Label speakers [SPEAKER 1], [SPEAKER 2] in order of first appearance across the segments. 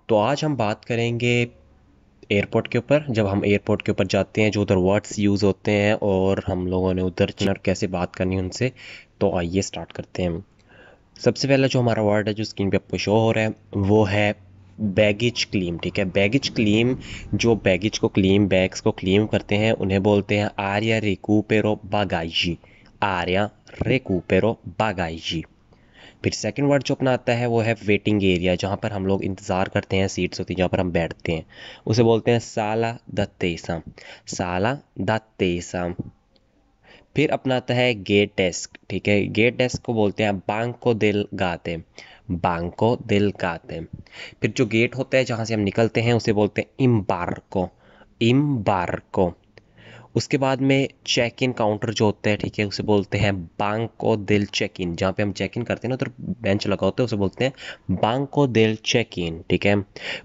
[SPEAKER 1] तो आज हम बात करेंगे एयरपोर्ट के ऊपर। जब हम एयरपोर्ट के ऊपर जाते हैं, जो उधर वर्ड्स यूज़ होते हैं और हम लोगों ने उधर कैसे बात करनी है उनसे। तो आइए स्टार्ट करते हैं हम। सबसे पहला जो हमारा वर्ड है जो स्क्रीन पे आपको शो हो रहा है वो है बैगेज क्लीम। ठीक है, बैगेज क्लीम। जो बैगेज को क्लीम, बैग्स को क्लीम करते हैं उन्हें बोलते हैं आर्या रिकूपेरो बागाइजी। आर्या रिकूपेरो बागाइजी। फिर सेकंड वर्ड जो अपना आता है वो है वेटिंग एरिया, जहाँ पर हम लोग इंतज़ार करते हैं, सीट्स होती हैं जहाँ पर हम बैठते हैं, उसे बोलते हैं साला दत्तेसा। साला दत्तेसा। फिर अपना आता है गेट डेस्क। ठीक है, गेट डेस्क को बोलते हैं बांको दिल गाते। बांको दिल गाते। फिर जो गेट होता है जहाँ से हम निकलते हैं उसे बोलते हैं इम्बार्को। इम्बार्को। उसके बाद में चेक इन काउंटर जो होता है, ठीक है, उसे बोलते हैं बांको दिल चेक इन। जहाँ पे हम चेक इन करते हैं ना उधर बेंच लगा होता है, उसे बोलते हैं बांको दिल चेक इन। ठीक है।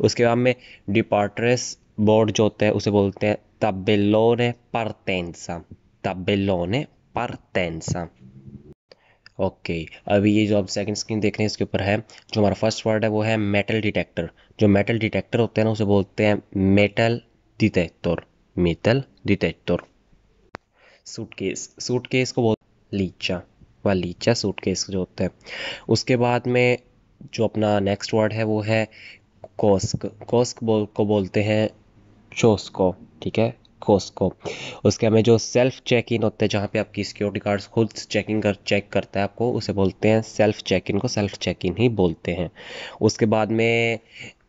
[SPEAKER 1] उसके बाद में डिपार्टरेस बोर्ड जो होता है उसे बोलते हैं tabellone partenza। tabellone partenza। Okay. अभी ये जो आप सेकंड स्क्रीन देख रहे हैं इसके ऊपर है जो हमारा फर्स्ट वर्ड है वो है मेटल डिटेक्टर। जो मेटल डिटेक्टर होते हैं ना उसे बोलते हैं metal detector. Metal detector. Suitcase. Suitcase को बोल लीचा। लीचा सूटकेस जो होता है। उसके बाद में जो अपना नेक्स्ट वर्ड है वो है कोस्क। को बोलते हैं चोस्को। ठीक है, कोस्को। उसके हमें जो सेल्फ चेक इन होता है जहाँ पे आपकी सिक्योरिटी गार्ड्स खुद चेक करता है आपको, उसे बोलते हैं सेल्फ चेक इन। को सेल्फ चेक इन ही बोलते हैं। उसके बाद में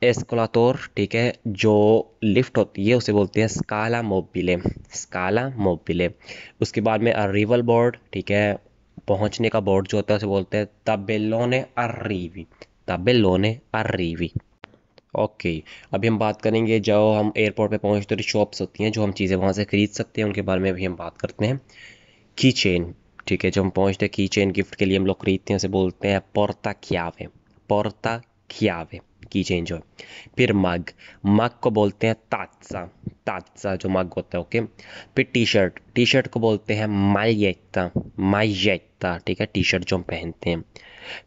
[SPEAKER 1] एस्कलातोर, ठीक है, जो लिफ्ट होती है उसे बोलते हैं स्काला मोबिले। स्काला मोबिले। उसके बाद में अराइवल बोर्ड, ठीक है, पहुंचने का बोर्ड जो होता है उसे बोलते हैं तबेलोने अर्रीवी। तबेलोने अर्रीवी। ओके। अभी हम बात करेंगे जो हम एयरपोर्ट पे पहुंचते तो शॉप्स होती हैं जो हम चीज़ें वहाँ से खरीद सकते हैं, उनके बारे में भी हम बात करते हैं। की चेन। ठीक है, जब हम पहुंचते हैं की चेन गिफ्ट के लिए हम लोग खरीदते हैं, उसे बोलते हैं पोर्ता क्यावे। पोर्ता क्यावे। की चेन जो है। फिर मग। मग को बोलते हैं तात्सा। तात्सा जो मग होता है। ओके। फिर टी शर्ट। टी शर्ट को बोलते हैं माइयेता। माइयेता। ठीक है, टी शर्ट जो हम पहनते हैं।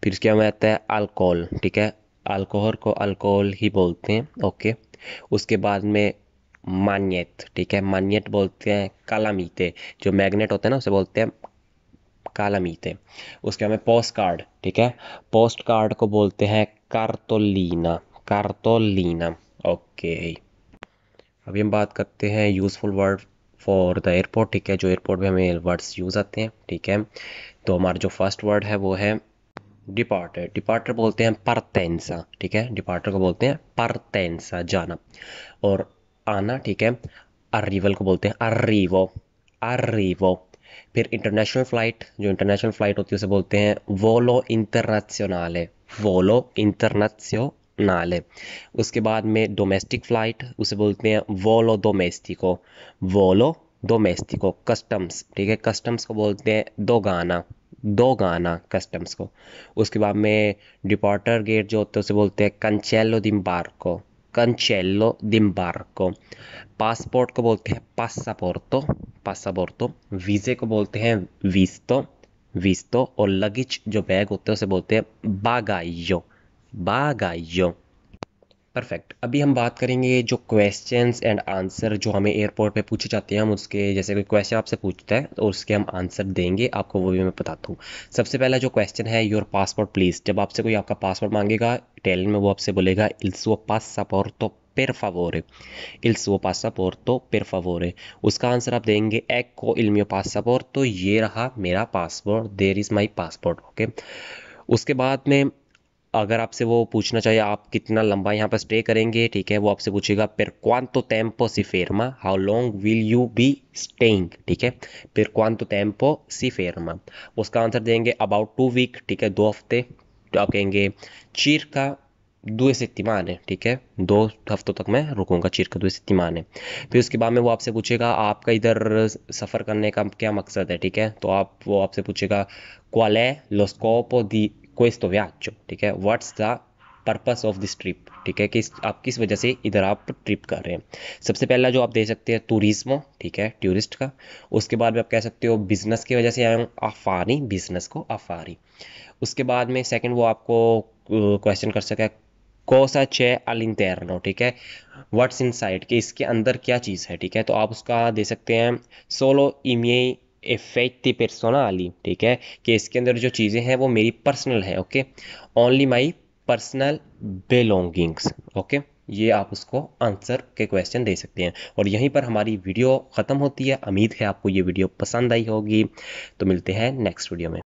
[SPEAKER 1] फिर उसके बाद में आता है अल्कोहल। ठीक है, अल्कोहल को अल्कोहल ही बोलते हैं। ओके। उसके बाद में मान्यत। ठीक है, मान्यत बोलते हैं कालामीते। जो मैग्नेट होता है ना उसे बोलते हैं कालामीते। उसके बाद में पोस्ट कार्ड। ठीक है, पोस्ट कार्ड को बोलते हैं कार्तोलीना। कार्तोलीना। ओके। अभी हम बात करते हैं useful word for the airport. ठीक है, जो एयरपोर्ट में हमें वर्ड्स यूज़ आते हैं। ठीक है, तो हमारा जो फर्स्ट वर्ड है वो है डिपार्टर। डिपार्टर बोलते हैं परतेंसा। ठीक है, डिपार्टर को बोलते हैं परतेंसा, जाना। और आना, ठीक है, अरिवल को बोलते हैं अर्रीवो। अर्रीवो। फिर इंटरनेशनल फ्लाइट, जो इंटरनेशनल फ्लाइट होती है उसे बोलते हैं वोलो इंटरनेशनले। वोलो इंटरनेशनले। उसके बाद में डोमेस्टिक फ़्लाइट उसे बोलते हैं वोलो डोमेस्टिको। वोलो डोमेस्टिको। कस्टम्स, ठीक है, कस्टम्स को बोलते हैं दोगाना। दोगाना कस्टम्स को। उसके बाद में डिपार्टर गेट जो होता है उसे बोलते हैं कंचेलो डिम्बार्को। कंचेलो डिम्बार्को। पासपोर्ट को बोलते हैं पासापोर्टो। पासापोर्टो। वीज़े को बोलते हैं विस्तो। विस्तो। और लगेज जो बैग होते हैं उसे बोलते हैं बागाइयो। बागाइयो। परफेक्ट। अभी हम बात करेंगे जो क्वेश्चंस एंड आंसर जो हमें एयरपोर्ट पे पूछे जाते हैं, हम उसके जैसे कोई क्वेश्चन आपसे पूछता है तो उसके हम आंसर देंगे आपको, वो भी मैं बताता हूँ। सबसे पहला जो क्वेश्चन है योर पासपोर्ट प्लीज़। जब आपसे कोई आपका पासपोर्ट मांगेगा इटालियन में, वो आपसे बोलेगा इल सुओ पासपोर्टो per favore। il suo passaporto per favore। उसका आंसर आप देंगे ecco il mio passaporto। ये रहा मेरा passport. There is my passport. Okay. उसके बाद में अगर आपसे वो पूछना चाहिए आप कितना लंबा यहाँ पर स्टे करेंगे, ठीक है, वो आपसे पूछेगा per quanto tempo si ferma। How long will you be staying. ठीक है, per quanto tempo si ferma। उसका आंसर देंगे अबाउट 2 वीक। ठीक है, 2 हफ्ते। तो आप कहेंगे circa 2 settimane। ठीक है, 2 हफ्तों तक मैं रुकूंगा। circa 2 settimane। फिर उसके बाद में वो आपसे पूछेगा आपका इधर सफ़र करने का क्या मकसद है। ठीक है, तो वो आपसे पूछेगा qual è lo scopo di questo viaggio। ठीक है, what's the purpose of this trip. ठीक है, आप किस वजह से इधर आप ट्रिप कर रहे हैं। सबसे पहला जो आप दे सकते हैं टूरिज्मो। ठीक है, टूरिस्ट का। उसके बाद में आप कह सकते हो बिजनेस की वजह से आया हूँ, अफारी। बिजनेस को अफारी। उसके बाद में सेकंड वो आपको क्वेश्चन कर सके cosa c'è all'interno, ठीक है। व्हाट्स इनसाइड, कि इसके अंदर क्या चीज़ है, ठीक है। तो आप उसका दे सकते हैं solo i miei effetti personali, ठीक है, कि इसके अंदर जो चीज़ें हैं वो मेरी पर्सनल है, okay. Only my personal belongings, okay. ये आप उसको आंसर के क्वेश्चन दे सकते हैं। और यहीं पर हमारी वीडियो ख़त्म होती है। उम्मीद है आपको ये वीडियो पसंद आई होगी। तो मिलते हैं नेक्स्ट वीडियो में।